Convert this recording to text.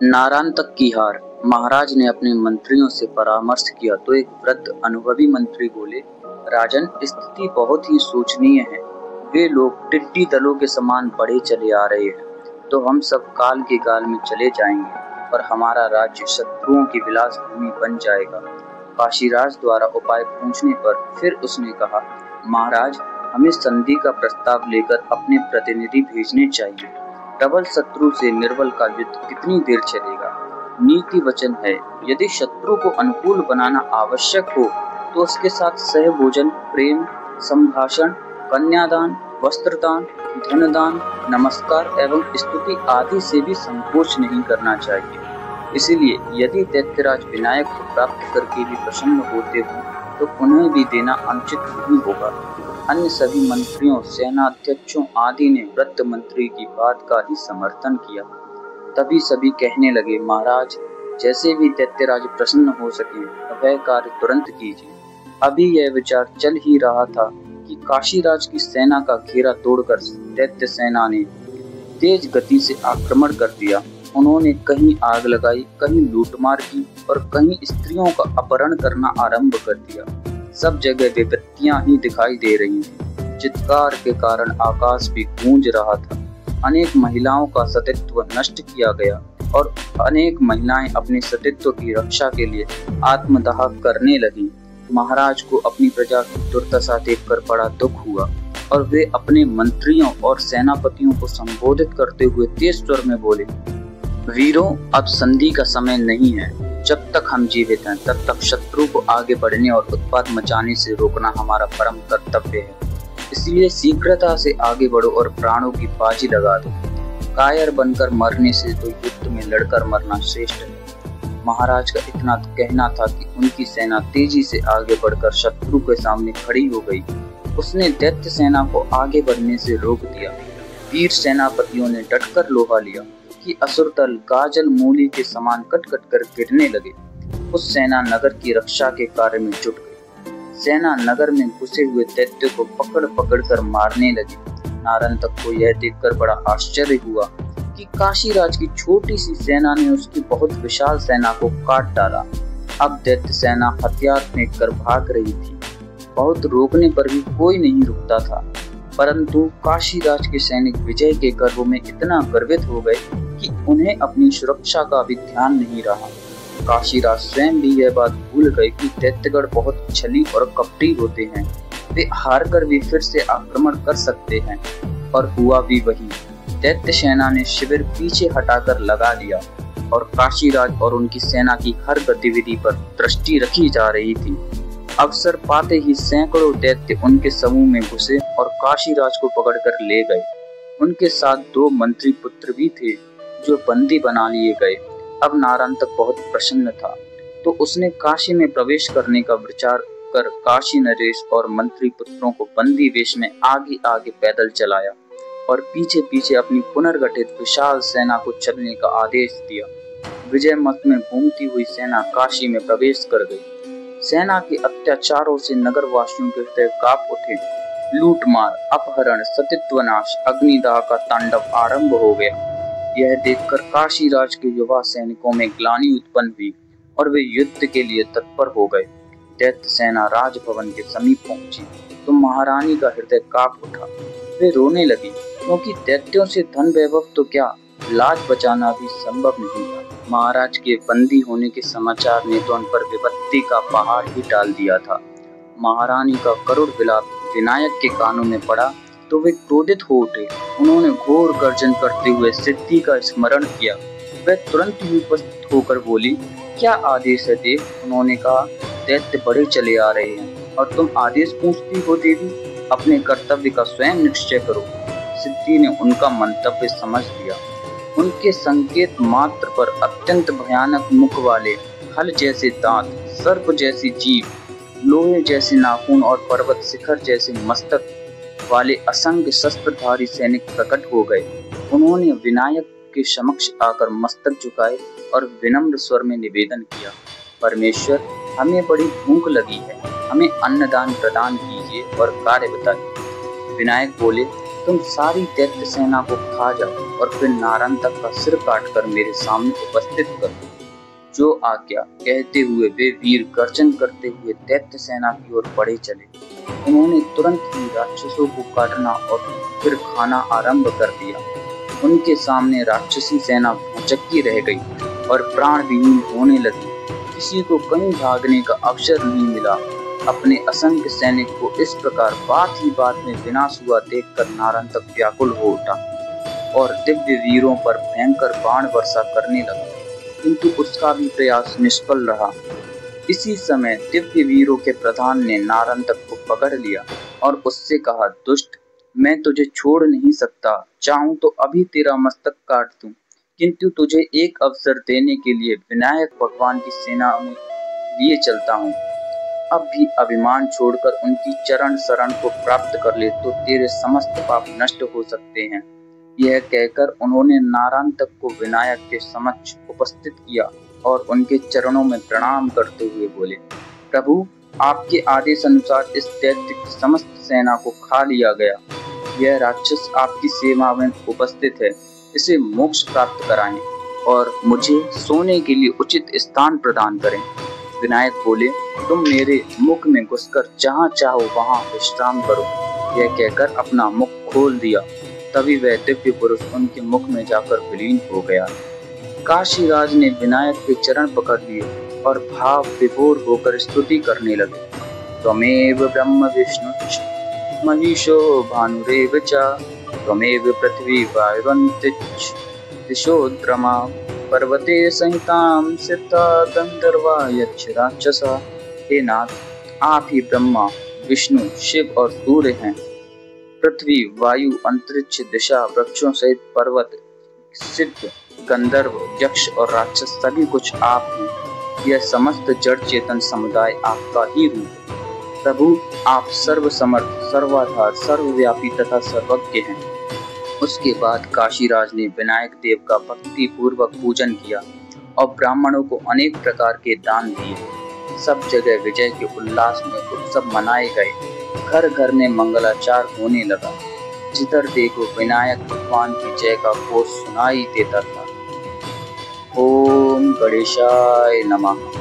नारांतक की हार। महाराज ने अपने मंत्रियों से परामर्श किया तो एक वृद्ध अनुभवी मंत्री बोले, राजन, स्थिति बहुत ही शोचनीय है। वे लोग टिड्डी दलों के समान बढ़े चले आ रहे हैं, तो हम सब काल के गाल में चले जाएंगे और हमारा राज्य शत्रुओं की विलास भूमि बन जाएगा। काशीराज द्वारा उपाय पूछने पर फिर उसने कहा, महाराज, हमें संधि का प्रस्ताव लेकर अपने प्रतिनिधि भेजने चाहिए। प्रबल शत्रु से निर्बल का युद्ध कितनी देर चलेगा। नीति वचन है, यदि शत्रु को अनुकूल बनाना आवश्यक हो तो उसके साथ सहभोजन, प्रेम, संभाषण, कन्यादान, वस्त्रदान, धनदान, नमस्कार एवं स्तुति आदि से भी संकोच नहीं करना चाहिए। इसीलिए यदि दैत्यराज विनायक को प्राप्त करके भी प्रसन्न होते हो तो उन्हें भी देना अनुचित नहीं होगा। अन्य सभी मंत्रियों, सेनाध्यक्षों आदि ने वृद्ध मंत्री की बात का ही समर्थन किया। तभी सभी कहने लगे, महाराज, जैसे भी दैत्यराज प्रसन्न हो सके वह कार्य तुरंत कीजिए। अभी यह विचार चल ही रहा था कि काशीराज की सेना का घेरा तोड़कर दैत्य सेना ने तेज गति से आक्रमण कर दिया। उन्होंने कहीं आग लगाई, कहीं लूटमार की और कहीं स्त्रियों का अपहरण करना आरंभ कर दिया। सब जगह विपत्तियां ही दिखाई दे रही थी। चित्कार के कारण आकाश भी गूंज रहा था। अनेक महिलाओं का सतीत्व नष्ट किया गया और अनेक महिलाएं अपने सतीत्व की रक्षा के लिए आत्मदाह करने लगी। महाराज को अपनी प्रजा की दुर्दशा देखकर बड़ा दुख हुआ और वे अपने मंत्रियों और सेनापतियों को संबोधित करते हुए तेज स्वर में बोले, वीरों, अब संधि का समय नहीं है। जब तक हम जीवित हैं तब तक शत्रु को आगे बढ़ने और उत्पात मचाने से रोकना हमारा परम कर्तव्य है। इसलिए शीघ्रता से आगे बढ़ो और प्राणों की बाजी लगा दो। कायर बनकर मरने से तो युद्ध में लड़कर मरना श्रेष्ठ है। महाराज का इतना कहना था कि उनकी सेना तेजी से आगे बढ़कर शत्रु के सामने खड़ी हो गई। उसने दैत्य सेना को आगे बढ़ने से रोक दिया। वीर सेनापतियों ने डटकर लोहा लिया कि असुर दल गाजल मूली के समान कट कट कर गिरने लगे। उस सेना नगर की रक्षा के कार्य में जुट गई। सेना नगर में घुसे हुए दैत्य को पकड़ पकड़ कर मारने लगी। नारंतक को यह देखकर बड़ा आश्चर्य हुआ कि काशीराज की छोटी सी सेना ने उसकी बहुत विशाल सेना को काट डाला। अब दैत्य सेना हथियार फेंक कर भाग रही थी। बहुत रोकने पर भी कोई नहीं रुकता था, परंतु काशीराज के सैनिक विजय के गर्व में इतना गर्वित हो गए कि उन्हें अपनी सुरक्षा का भी ध्यान नहीं रहा। काशीराज स्वयं भी यह बात भूल गए कि दैत्यगढ़ बहुत छली और कपटी होते हैं। वे हार कर भी फिर से आक्रमण कर सकते हैं, और हुआ भी वही। दैत्य सेना ने शिविर पीछे हटाकर लगा लिया और काशीराज और उनकी सेना की हर गतिविधि पर दृष्टि रखी जा रही थी। अवसर पाते ही सैकड़ों दैत्य उनके समूह में घुसे और काशीराज को पकड़कर ले गए। उनके साथ 2 मंत्री पुत्र भी थे जो बंदी बना लिए गए। अब नारांतक बहुत प्रसन्न था, तो उसने काशी में प्रवेश करने का विचार कर काशी नरेश और मंत्री पुत्रों को बंदी वेश में आगे आगे पैदल चलाया और पीछे पीछे अपनी पुनर्गठित विशाल सेना को चलने का आदेश दिया। विजय मत में घूमती हुई सेना काशी में प्रवेश कर गई। सेना के अत्याचारों से नगर वासियों के हृदय कांप उठे। लूटमार, अपहरण, सतीत्वनाश, अग्निदाह का तांडव आरंभ हो गया। यह देखकर काशीराज के युवा सैनिकों में ग्लानि उत्पन्न हुई और वे युद्ध के लिए तत्पर हो गए। दैत्य सेना राजभवन के समीप पहुंची तो महारानी का हृदय कांप उठा। वे रोने लगी, क्योंकि दैत्यों से धन वैभव तो क्या, लाज बचाना भी संभव नहीं था। महाराज के बंदी होने के समाचार ने तो उन पर विपत्ति का पहाड़ ही डाल दिया था। महारानी का करुण विलाप विनायक के कानों में पड़ा तो वे क्रोधित हो उठे। उन्होंने घोर गर्जन करते हुए सिद्धि का स्मरण किया। वह तुरंत ही उपस्थित होकर बोली, क्या आदेश है देव? उन्होंने कहा, दैत्य बढ़े चले आ रहे हैं और तुम आदेश पूछती हो देवी? अपने कर्तव्य का स्वयं निश्चय करो। सिद्धि ने उनका मंतव्य समझ लिया। उनके संकेत मात्र पर अत्यंत भयानक मुख वाले, हल जैसे दांत, सर्प जैसी जीभ, लोहे जैसे नाखून और पर्वत शिखर जैसे मस्तक वाले असंख्य शस्त्रधारी सैनिक प्रकट हो गए। उन्होंने विनायक के समक्ष आकर मस्तक झुकाए और विनम्र स्वर में निवेदन किया, परमेश्वर, हमें बड़ी भूख लगी है, हमें अन्नदान प्रदान कीजिए और कार्य बताइए। विनायक बोले, तुम सारी दैत्य सेना को खा जाओ और फिर नारंतक का सिर काटकर मेरे सामने उपस्थित करो। जो आज्ञा। कहते हुए वे वीर गर्जन करते हुए दैत्य सेना की ओर बढ़े चले। उन्होंने तुरंत ही राक्षसों को काटना और फिर खाना आरंभ कर दिया। उनके सामने राक्षसी सेना भौचक्की रह गई और प्राण विहीन होने लगी। किसी को कहीं भागने का अवसर नहीं मिला। अपने असंख्य सैनिक को इस प्रकार बात ही बात में विनाश हुआ देखकर नारंतक व्याकुल हो उठा और दिव्य वीरों पर भयंकर बाण वर्षा करने लगा, किंतु उसका भी प्रयास निष्फल रहा। इसी समय दिव्य वीरों के प्रधान ने नारंतक को पकड़ लिया और उससे कहा, दुष्ट, मैं तुझे छोड़ नहीं सकता। चाहूं तो अभी तेरा मस्तक काट दूं, किंतु तुझे एक अवसर देने के लिए विनायक भगवान की सेना में लिए चलता हूँ। अब भी अभिमान छोड़कर उनकी चरण शरण को प्राप्त कर ले तो तेरे समस्त पाप नष्ट हो सकते हैं। यह कहकर उन्होंने नारंतक को विनायक के समक्ष उपस्थित किया और उनके चरणों में प्रणाम करते हुए बोले, प्रभु, आपके आदेश अनुसार इस दैत्य की समस्त सेना को खा लिया गया। यह राक्षस आपकी सेवा में उपस्थित है, इसे मोक्ष प्राप्त कराएं और मुझे सोने के लिए उचित स्थान प्रदान करें। विनायक बोले, तुम मेरे मुख में घुसकर जहाँ चाहो वहाँ विश्राम करो। यह कहकर अपना मुख खोल दिया। तभी वह दिव्य पुरुष उनके मुख में जाकर विलीन हो गया। काशीराज ने विनायक के चरण पकड़ लिए और भाव विभोर होकर स्तुति करने लगे। त्वमेव ब्रह्म विष्णुश्च महीषो भानुरेव च त्वमेव पृथ्वी वायुरंतरिक्ष दिशोद्रमा पर्वते संहितां सिद्धा गंधर्वा यक्ष राक्षसा। हे नाथ, आप ही ब्रह्मा, विष्णु, शिव और सूर्य हैं। पृथ्वी, वायु, अंतरिक्ष, दिशा, वृक्षों सहित पर्वत, सिद्ध, गंधर्व, यक्ष और राक्षस सभी कुछ आप हैं। यह समस्त जड़ चेतन समुदाय आपका ही रूप है। प्रभु, आप सर्वसमर्थ, सर्वाधार, सर्वव्यापी तथा सर्वज्ञ हैं। उसके बाद काशीराज ने विनायक देव का भक्ति पूर्वक पूजन किया और ब्राह्मणों को अनेक प्रकार के दान दिए। सब जगह विजय के उल्लास में उत्सव मनाए गए। घर घर में मंगलाचार होने लगा। जिधर देखो विनायक भगवान की जय का घोष सुनाई देता था। ओम गणेशाय नमः।